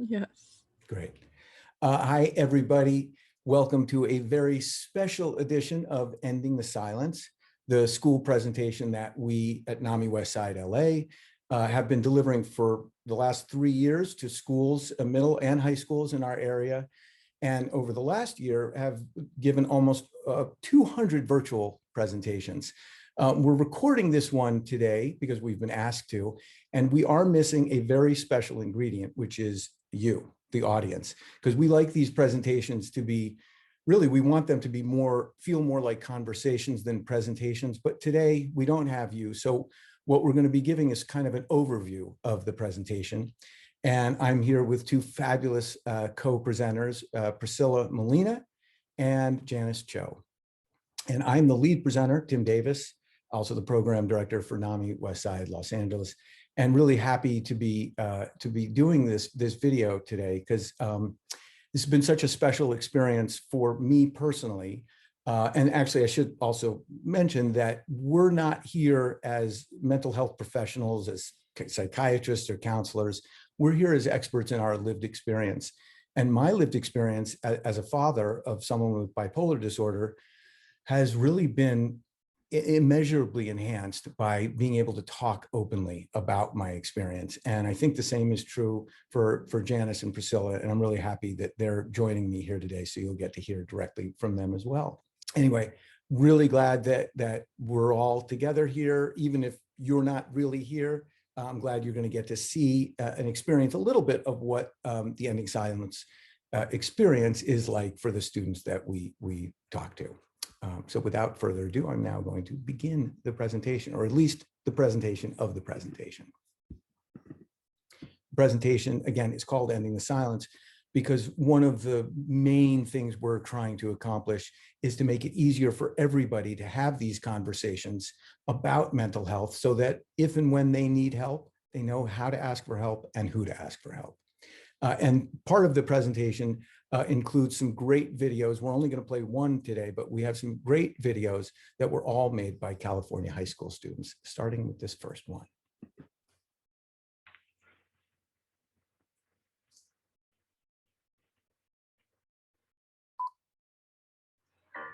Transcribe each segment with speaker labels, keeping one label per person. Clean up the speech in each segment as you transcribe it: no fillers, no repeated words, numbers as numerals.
Speaker 1: Yes.
Speaker 2: Great. Hi, everybody. Welcome to a very special edition of Ending the Silence, the school presentation that we at NAMI Westside LA have been delivering for the last 3 years to schools, middle and high schools in our area. And over the last year have given almost 200 virtual presentations. We're recording this one today because we've been asked to, and we are missing a very special ingredient, which is you, the audience, because we like these presentations to be, really, we want them to be feel more like conversations than presentations, but today we don't have you. So what we're going to be giving is kind of an overview of the presentation. And I'm here with two fabulous co-presenters, Priscilla Molina and Janice Cho. And I'm the lead presenter, Tim Davis, also the program director for NAMI Westside Los Angeles, and really happy to be doing this video today because this has been such a special experience for me personally. And actually, I should also mention that we're not here as mental health professionals, as psychiatrists or counselors. We're here as experts in our lived experience. And my lived experience as a father of someone with bipolar disorder has really been immeasurably enhanced by being able to talk openly about my experience. And I think the same is true for Janice and Priscilla. And I'm really happy that they're joining me here today. So you'll get to hear directly from them as well. Anyway, really glad that we're all together here, even if you're not really here. I'm glad you're going to get to see and experience a little bit of what the Ending Silence experience is like for the students that we talk to. So without further ado, I'm now going to begin the presentation, or at least the presentation of the presentation. The presentation, again, is called Ending the Silence because one of the main things we're trying to accomplish is to make it easier for everybody to have these conversations about mental health so that if and when they need help, they know how to ask for help and who to ask for help. And part of the presentation includes some great videos. We're only going to play one today, but we have some great videos that were all made by California high school students, starting with this first one.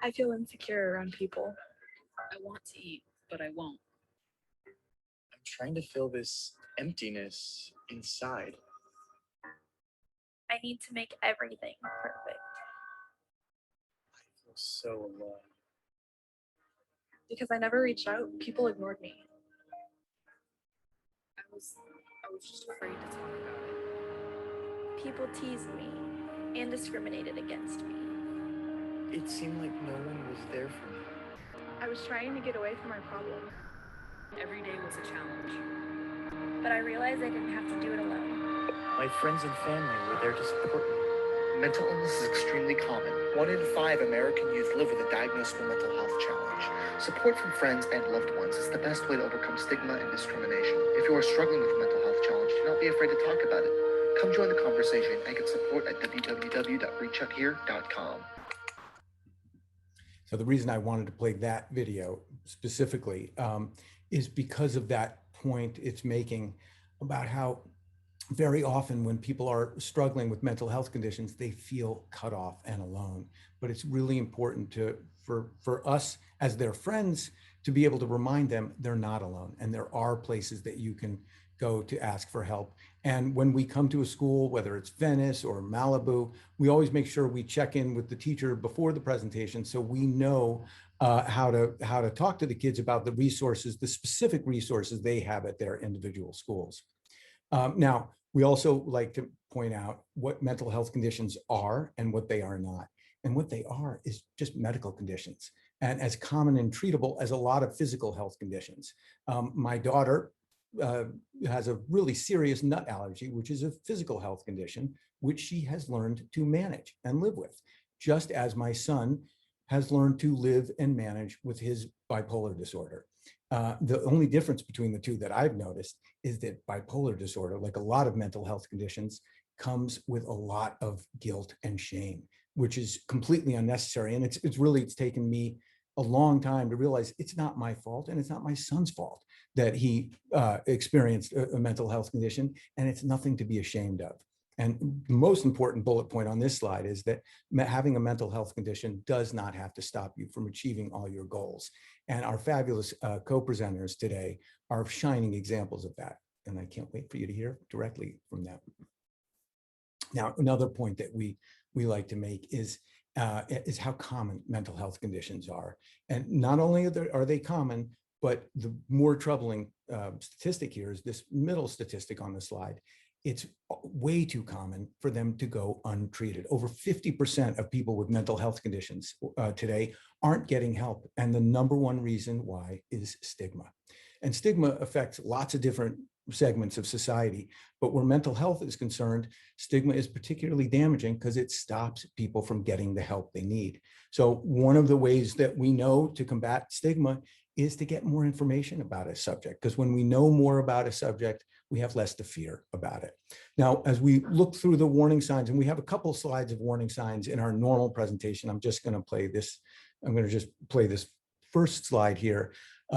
Speaker 3: I feel insecure around people.
Speaker 4: I want to eat, but I won't.
Speaker 5: I'm trying to fill this emptiness inside.
Speaker 3: I need to make everything perfect.
Speaker 5: I feel so alone.
Speaker 3: Because I never reached out, people ignored me.
Speaker 4: I was just afraid to talk about it.
Speaker 3: People teased me and discriminated against me.
Speaker 5: It seemed like no one was there for me.
Speaker 3: I was trying to get away from my problem.
Speaker 4: Every day was a challenge.
Speaker 3: But I realized I didn't have to do it alone.
Speaker 5: My friends and family were there to support me. Mental illness is extremely common. 1 in 5 American youth live with a diagnosable mental health challenge. Support from friends and loved ones is the best way to overcome stigma and discrimination. If you are struggling with a mental health challenge, do not be afraid to talk about it. Come join the conversation and get support at www.reachouthere.com.
Speaker 2: So the reason I wanted to play that video specifically is because of that point it's making about how very often when people are struggling with mental health conditions, they feel cut off and alone. But it's really important for us as their friends to be able to remind them they're not alone. And there are places that you can go to ask for help. And when we come to a school, whether it's Venice or Malibu, we always make sure we check in with the teacher before the presentation so we know how to talk to the kids about the resources, the specific resources they have at their individual schools. Now, we also like to point out what mental health conditions are and what they are not. And what they are is just medical conditions, and as common and treatable as a lot of physical health conditions. My daughter has a really serious nut allergy, which is a physical health condition, which she has learned to manage and live with, just as my son has learned to live and manage with his bipolar disorder. The only difference between the two that I've noticed is that bipolar disorder, like a lot of mental health conditions, comes with a lot of guilt and shame, which is completely unnecessary. And it's taken me a long time to realize it's not my fault and it's not my son's fault that he experienced a mental health condition, and it's nothing to be ashamed of. And the most important bullet point on this slide is that having a mental health condition does not have to stop you from achieving all your goals. And our fabulous co-presenters today are shining examples of that. And I can't wait for you to hear directly from them. Now, another point that we like to make is how common mental health conditions are. And not only are they common, but the more troubling statistic here is this middle statistic on the slide. It's way too common for them to go untreated. Over 50% of people with mental health conditions today aren't getting help. And the number one reason why is stigma. And stigma affects lots of different segments of society, but where mental health is concerned, stigma is particularly damaging because it stops people from getting the help they need. So one of the ways that we know to combat stigma is to get more information about a subject, because when we know more about a subject, we have less to fear about it. Now, as we look through the warning signs, and we have a couple slides of warning signs in our normal presentation, I'm just going to play this. I'm going to just play this first slide here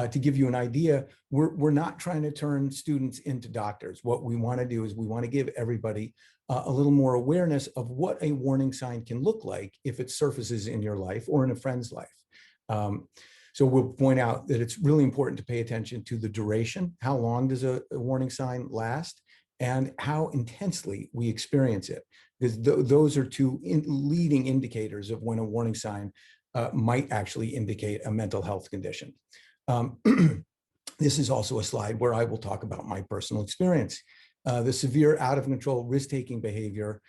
Speaker 2: to give you an idea. We're not trying to turn students into doctors. What we want to do is we want to give everybody a little more awareness of what a warning sign can look like if it surfaces in your life or in a friend's life. So we'll point out that it's really important to pay attention to the duration. How long does a warning sign last? And how intensely we experience it. Because those are two leading indicators of when a warning sign might actually indicate a mental health condition. This is also a slide where I will talk about my personal experience. The severe out of control risk-taking behavior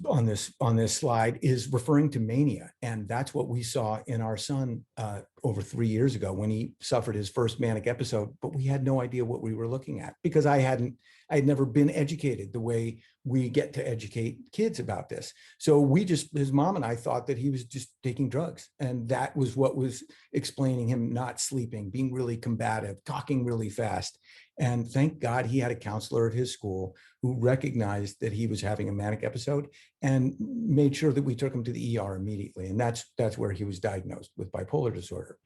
Speaker 2: on this slide is referring to mania. And that's what we saw in our son over 3 years ago when he suffered his first manic episode, but we had no idea what we were looking at because I had never been educated the way we get to educate kids about this. So his mom and I thought that he was just taking drugs. And that was what was explaining him not sleeping, being really combative, talking really fast. And thank God he had a counselor at his school who recognized that he was having a manic episode and made sure that we took him to the ER immediately. And that's where he was diagnosed with bipolar disorder.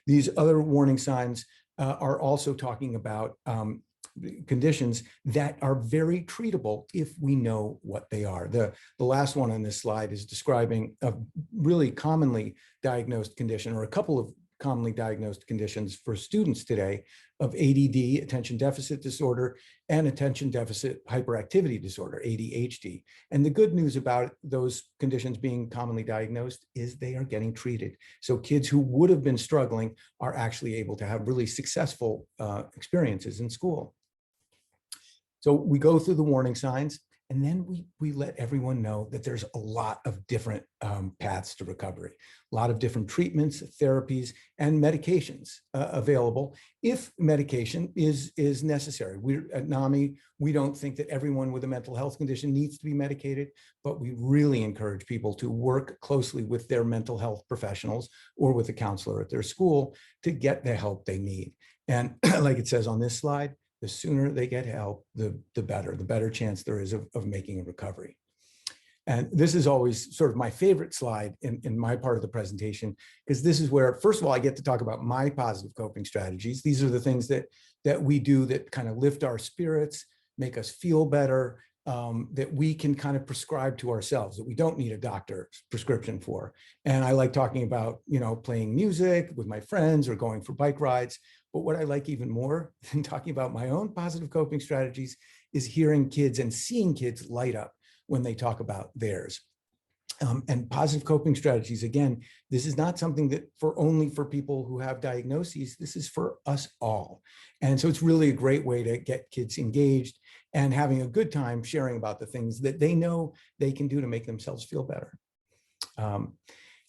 Speaker 2: These other warning signs are also talking about conditions that are very treatable if we know what they are. The last one on this slide is describing a really commonly diagnosed condition, or a couple of commonly diagnosed conditions for students today, of ADD, attention deficit disorder, and attention deficit hyperactivity disorder, ADHD. And the good news about those conditions being commonly diagnosed is they are getting treated. So kids who would have been struggling are actually able to have really successful experiences in school. So we go through the warning signs, and then we let everyone know that there's a lot of different paths to recovery, a lot of different treatments, therapies, and medications available if medication is necessary. At NAMI, we don't think that everyone with a mental health condition needs to be medicated, but we really encourage people to work closely with their mental health professionals or with a counselor at their school to get the help they need. And like it says on this slide, the sooner they get help, the better chance there is of making a recovery. And this is always sort of my favorite slide in my part of the presentation, because this is where, first of all, I get to talk about my positive coping strategies. These are the things that we do that kind of lift our spirits, make us feel better, that we can kind of prescribe to ourselves, that we don't need a doctor's prescription for. And I like talking about, playing music with my friends or going for bike rides. But what I like even more than talking about my own positive coping strategies is hearing kids and seeing kids light up when they talk about theirs. And positive coping strategies, again, this is not something that only for people who have diagnoses. This is for us all. And so it's really a great way to get kids engaged and having a good time sharing about the things that they know they can do to make themselves feel better.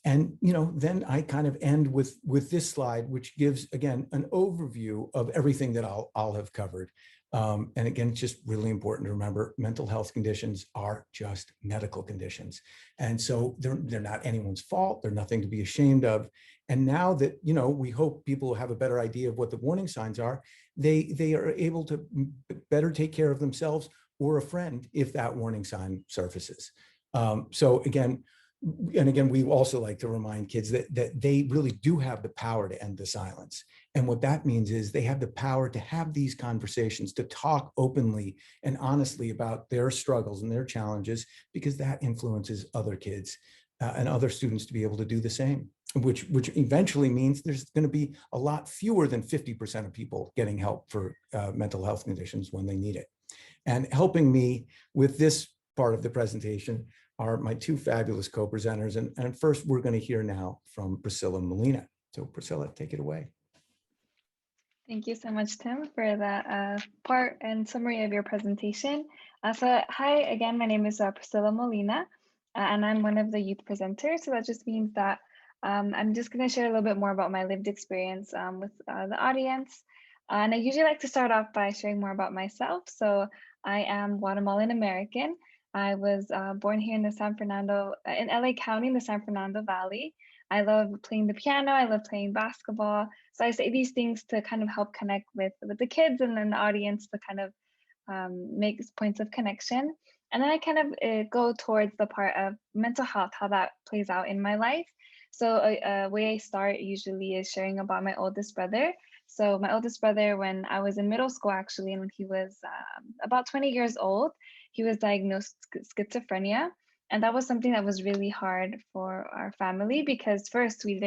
Speaker 2: And then I kind of end with this slide, which gives, again, an overview of everything that I'll have covered. And again, it's just really important to remember mental health conditions are just medical conditions. And so they're not anyone's fault. They're nothing to be ashamed of. And now that, we hope people have a better idea of what the warning signs are, they are able to better take care of themselves or a friend if that warning sign surfaces. So again, and again, we also like to remind kids that they really do have the power to end the silence. And what that means is they have the power to have these conversations, to talk openly and honestly about their struggles and their challenges, because that influences other kids and other students to be able to do the same, which eventually means there's going to be a lot fewer than 50% of people getting help for mental health conditions when they need it. And helping me with this part of the presentation are my two fabulous co-presenters. And first, we're going to hear now from Priscilla Molina. So Priscilla, take it away.
Speaker 1: Thank you so much, Tim, for that part and summary of your presentation. So hi, again, my name is Priscilla Molina, and I'm one of the youth presenters. So that just means that I'm just going to share a little bit more about my lived experience with the audience. And I usually like to start off by sharing more about myself. So I am Guatemalan American. I was born here in the in LA County, in the San Fernando Valley. I love playing the piano. I love playing basketball. So I say these things to kind of help connect with the kids and then the audience to kind of make points of connection. And then I kind of go towards the part of mental health, how that plays out in my life. So a way I start usually is sharing about my oldest brother. So my oldest brother, when I was in middle school, actually, and when he was about 20 years old, he was diagnosed schizophrenia. And that was something that was really hard for our family because first we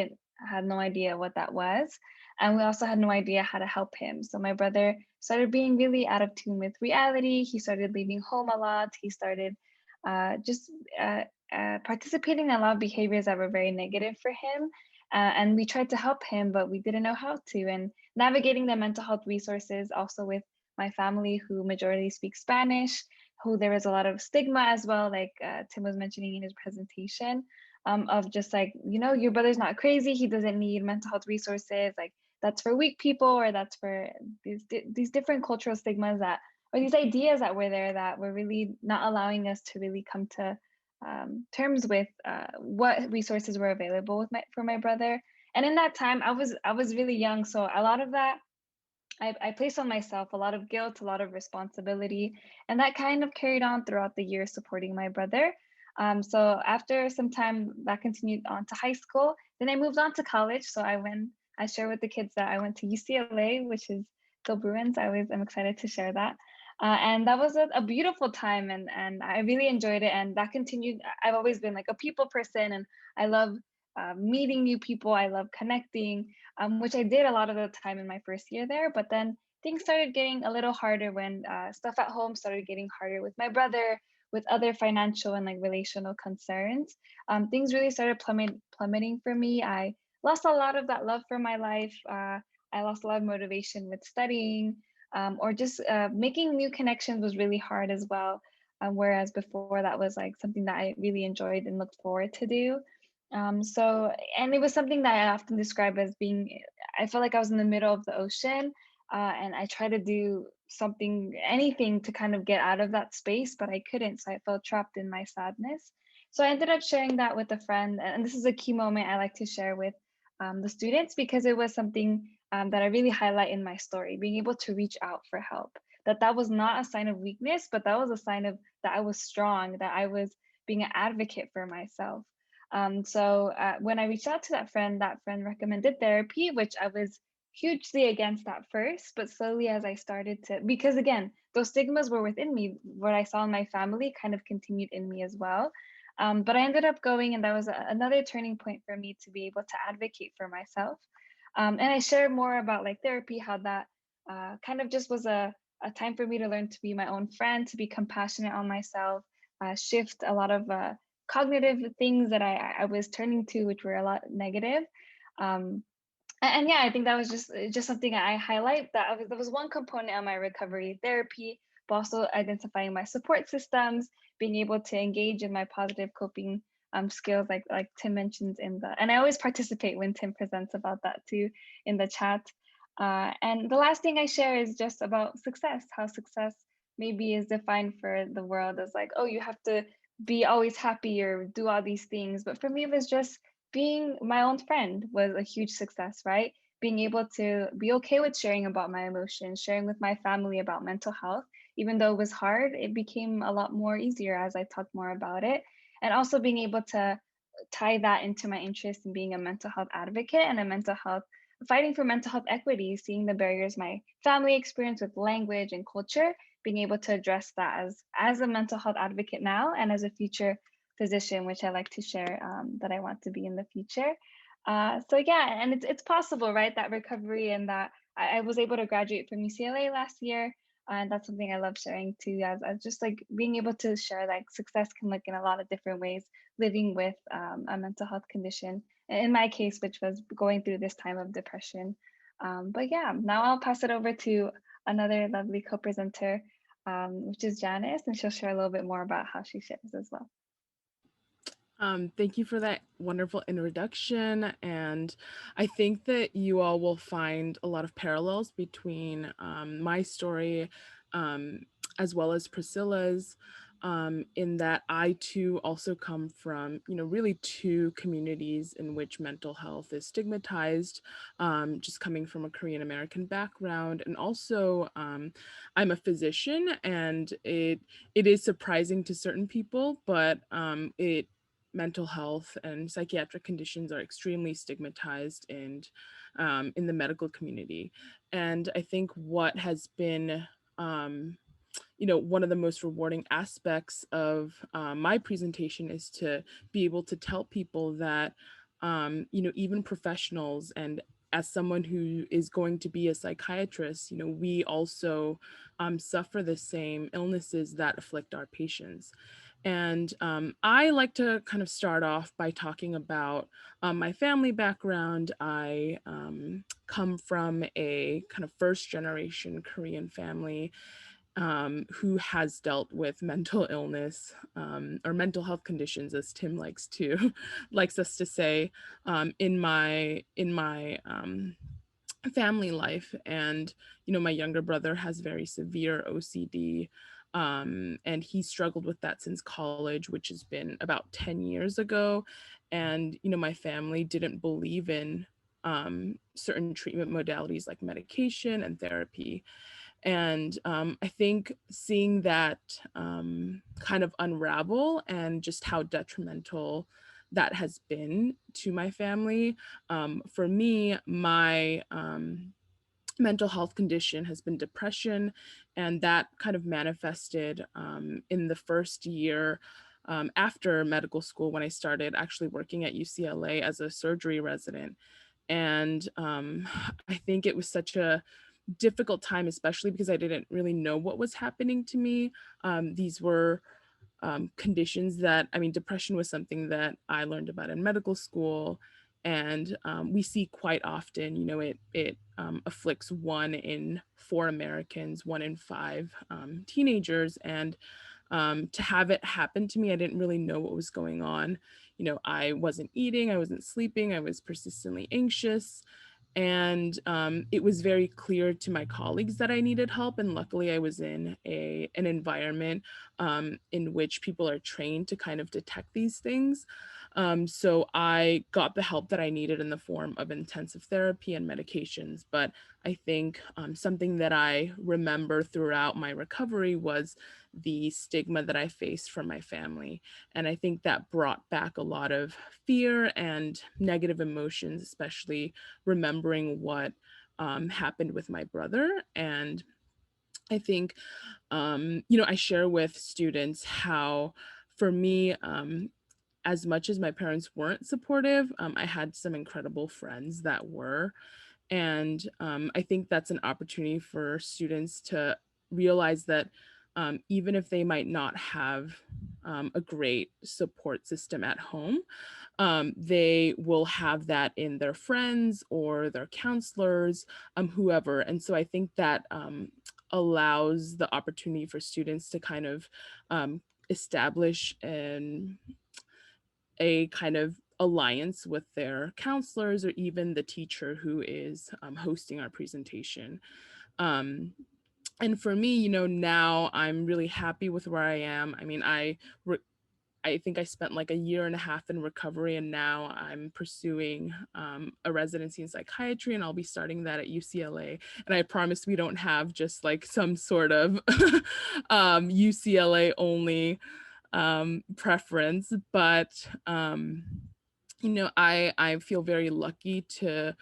Speaker 1: had no idea what that was. And we also had no idea how to help him. So my brother started being really out of tune with reality. He started leaving home a lot. He started participating in a lot of behaviors that were very negative for him. And we tried to help him, but we didn't know how to. And navigating the mental health resources also with my family who majority speaks Spanish, who there was a lot of stigma as well, like Tim was mentioning in his presentation, of just like, you know, your brother's not crazy, he doesn't need mental health resources, like that's for weak people, or that's for these different cultural stigmas that, or these ideas that were there that were really not allowing us to really come to terms with what resources were available for my brother. And in that time, I was really young, so a lot of that I placed on myself a lot of guilt, a lot of responsibility, and that kind of carried on throughout the year supporting my brother. So after some time, that continued on to high school. Then I moved on to college. So I share with the kids that I went to UCLA, which is the Bruins. I'm excited to share that. And that was a beautiful time, and I really enjoyed it. And that continued. I've always been like a people person, and I love meeting new people. I love connecting, which I did a lot of the time in my first year there. But then things started getting a little harder when stuff at home started getting harder with my brother, with other financial and like relational concerns. Things really started plummeting for me. I lost a lot of that love for my life. I lost a lot of motivation with studying, or just making new connections was really hard as well. Whereas before that was like something that I really enjoyed and looked forward to do. And it was something that I often describe as being, I felt like I was in the middle of the ocean, and I tried to do anything to kind of get out of that space, but I couldn't. So I felt trapped in my sadness. So I ended up sharing that with a friend. And this is a key moment I like to share with the students, because it was something that I really highlight in my story, being able to reach out for help. That was not a sign of weakness, but that was a sign of that I was strong, that I was being an advocate for myself. So when I reached out to that friend recommended therapy, which I was hugely against at first, but slowly as I started to, because again, those stigmas were within me, what I saw in my family kind of continued in me as well. But I ended up going, and that was another turning point for me to be able to advocate for myself. And I share more about like therapy, how that kind of just was a time for me to learn to be my own friend, to be compassionate on myself, shift a lot of cognitive things that I was turning to, which were a lot negative. And yeah, I think that was just something I highlight, that was one component of my recovery therapy, but also identifying my support systems, being able to engage in my positive coping skills, like Tim mentions and I always participate when Tim presents about that too in the chat. And the last thing I share is just about success, how success maybe is defined for the world as like, oh, you have to be always happy or do all these things. But for me, it was just being my own friend was a huge success, right? Being able to be okay with sharing about my emotions, sharing with my family about mental health, even though it was hard, it became a lot more easier as I talked more about it. And also being able to tie that into my interest in being a mental health advocate and a mental health fighting for mental health equity, seeing the barriers my family experience with language and culture, being able to address that as a mental health advocate now and as a future physician, which I like to share that I want to be in the future. So yeah, and it's possible, right? That recovery and that I was able to graduate from UCLA last year. And that's something I love sharing too, as just like being able to share like success can look in a lot of different ways, living with a mental health condition. In my case, which was going through this time of depression. But yeah, now I'll pass it over to another lovely co-presenter, which is Janice, and she'll share a little bit more about how she shares as well.
Speaker 6: Thank you for that wonderful introduction. And I think that you all will find a lot of parallels between my story as well as Priscilla's, in that I too also come from, really two communities in which mental health is stigmatized, just coming from a Korean American background. And also, I'm a physician, and it is surprising to certain people, but mental health and psychiatric conditions are extremely stigmatized and in the medical community. And I think what has been one of the most rewarding aspects of my presentation is to be able to tell people that even professionals, and as someone who is going to be a psychiatrist, we also suffer the same illnesses that afflict our patients. And I like to kind of start off by talking about my family background. I come from a kind of first generation Korean family who has dealt with mental illness or mental health conditions, as Tim likes us to say, in my family life. And my younger brother has very severe OCD, and he struggled with that since college, which has been about 10 years ago. And my family didn't believe in certain treatment modalities like medication and therapy. And I think seeing that kind of unravel and just how detrimental that has been to my family. For me, my mental health condition has been depression, and that kind of manifested in the first year after medical school, when I started actually working at UCLA as a surgery resident. And I think it was such a difficult time, especially because I didn't really know what was happening to me. These were conditions that, depression was something that I learned about in medical school, and we see quite often. It afflicts 1 in 4 Americans, 1 in 5 teenagers, and to have it happen to me, I didn't really know what was going on. I wasn't eating, I wasn't sleeping, I was persistently anxious. And it was very clear to my colleagues that I needed help. And luckily, I was in an environment in which people are trained to kind of detect these things. So I got the help that I needed in the form of intensive therapy and medications. But I think something that I remember throughout my recovery was the stigma that I faced from my family. And I think that brought back a lot of fear and negative emotions, especially remembering what happened with my brother. And I think, I share with students how, for me, as much as my parents weren't supportive, I had some incredible friends that were. And I think that's an opportunity for students to realize that even if they might not have a great support system at home, they will have that in their friends or their counselors, whoever. And so I think that allows the opportunity for students to kind of establish a kind of alliance with their counselors or even the teacher who is hosting our presentation. And for me, now I'm really happy with where I am. I think I spent like a year and a half in recovery, and now I'm pursuing a residency in psychiatry, and I'll be starting that at UCLA. And I promise we don't have just like some sort of UCLA only preference, but I feel very lucky to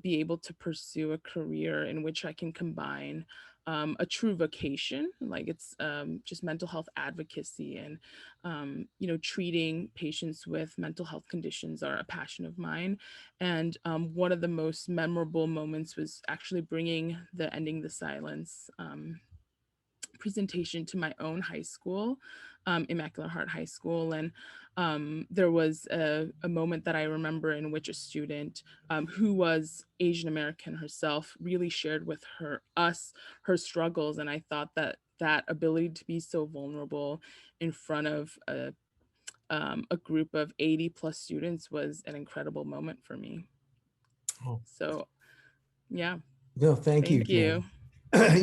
Speaker 6: be able to pursue a career in which I can combine a true vocation, like it's just mental health advocacy, and treating patients with mental health conditions are a passion of mine. And one of the most memorable moments was actually bringing the Ending the Silence presentation to my own high school, Immaculate Heart High School. And there was a moment that I remember in which a student who was Asian American herself really shared with her struggles. And I thought that that ability to be so vulnerable in front of a group of 80 plus students was an incredible moment for me.
Speaker 2: Oh.
Speaker 6: So yeah.
Speaker 2: No, thank you,
Speaker 6: Thank
Speaker 2: Jan.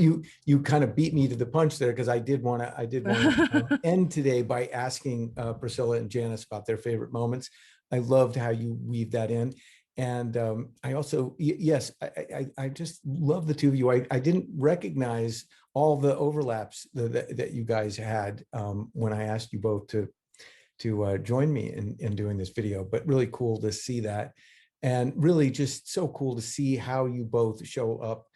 Speaker 6: you.
Speaker 2: You kind of beat me to the punch there, because I did want to end today by asking Priscilla and Janice about their favorite moments. I loved how you weave that in. And I also, yes, I just love the two of you. I didn't recognize all the overlaps that you guys had when I asked you both to join me in doing this video, but really cool to see that. And really just so cool to see how you both show up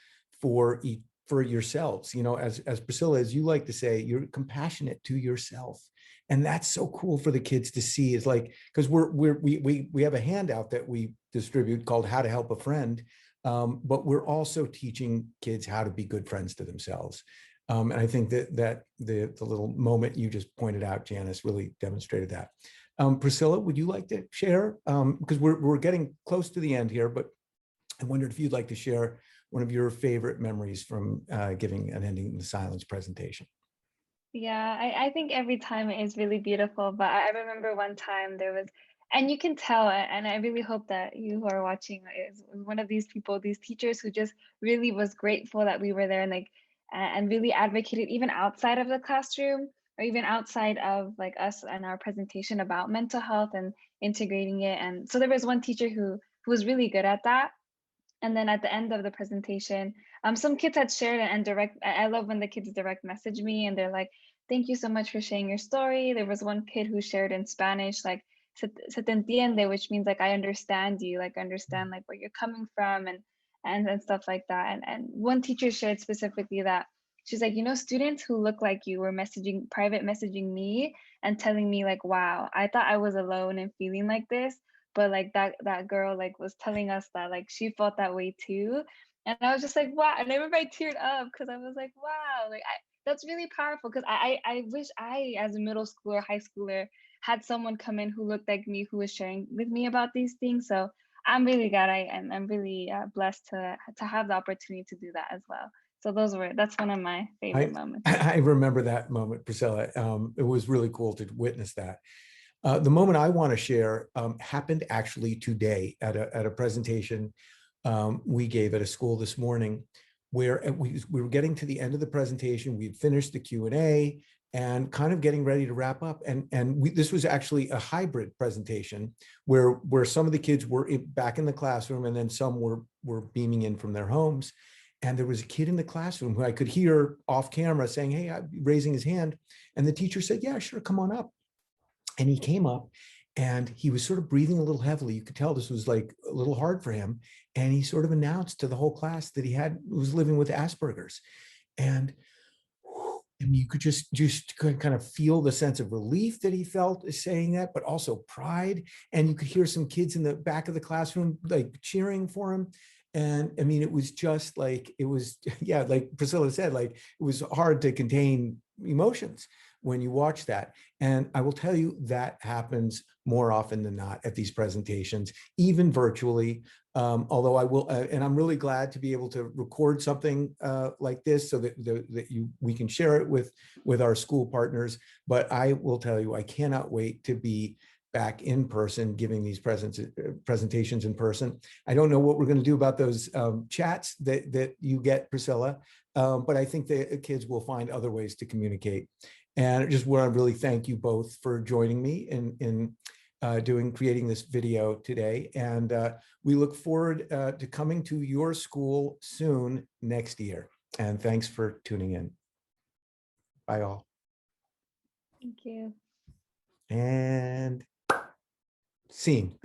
Speaker 2: for yourselves. As Priscilla, as you like to say, you're compassionate to yourself. And that's so cool for the kids to see. Is like, because we have a handout that we distribute called How to Help a Friend. But we're also teaching kids how to be good friends to themselves. And I think that the little moment you just pointed out, Janice, really demonstrated that. Priscilla, would you like to share? Because we're getting close to the end here, but I wondered if you'd like to share one of your favorite memories from giving an Ending the Silence presentation.
Speaker 1: Yeah, I think every time is really beautiful, but I remember one time there was, and you can tell, and I really hope that you who are watching is one of these people, these teachers who just really was grateful that we were there, and like, and really advocated even outside of the classroom, or even outside of like us and our presentation about mental health and integrating it. And so there was one teacher who was really good at that. And then at the end of the presentation, some kids had shared it and direct. I love when the kids direct message me and they're like, "Thank you so much for sharing your story." There was one kid who shared in Spanish, like "se te entiende," which means like I understand you, like understand like where you're coming from, and stuff like that. And one teacher shared specifically that she's like, students who look like you were private messaging me and telling me like, "Wow, I thought I was alone and feeling like this." But like that girl like was telling us that like she felt that way too. And I was just like, wow. And I remember I teared up because I was like, wow, like that's really powerful. Because I wish I, as a middle schooler, high schooler, had someone come in who looked like me, who was sharing with me about these things. So I'm really glad I'm really blessed to have the opportunity to do that as well. So that's one of my favorite moments.
Speaker 2: I remember that moment, Priscilla. It was really cool to witness that. The moment I want to share happened actually today at a presentation we gave at a school this morning, where we were getting to the end of the presentation. We'd finished the Q&A and kind of getting ready to wrap up. And this was actually a hybrid presentation where some of the kids were back in the classroom and then some were beaming in from their homes. And there was a kid in the classroom who I could hear off camera saying, "Hey," raising his hand. And the teacher said, "Yeah, sure, come on up." And he came up and he was sort of breathing a little heavily. You could tell this was like a little hard for him. And he sort of announced to the whole class that he was living with Asperger's. And you could just kind of feel the sense of relief that he felt saying that, but also pride. And you could hear some kids in the back of the classroom like cheering for him. And I mean, it was just like, yeah, like Priscilla said, like it was hard to contain emotions when you watch that. And I will tell you that happens more often than not at these presentations, even virtually. Although I will, and I'm really glad to be able to record something like this so that we can share it with our school partners. But I will tell you, I cannot wait to be back in person, giving these presentations in person. I don't know what we're going to do about those chats that you get, Priscilla, but I think the kids will find other ways to communicate. And I just want to really thank you both for joining me in creating this video today. And we look forward to coming to your school soon next year. And thanks for tuning in. Bye all.
Speaker 1: Thank you.
Speaker 2: And scene.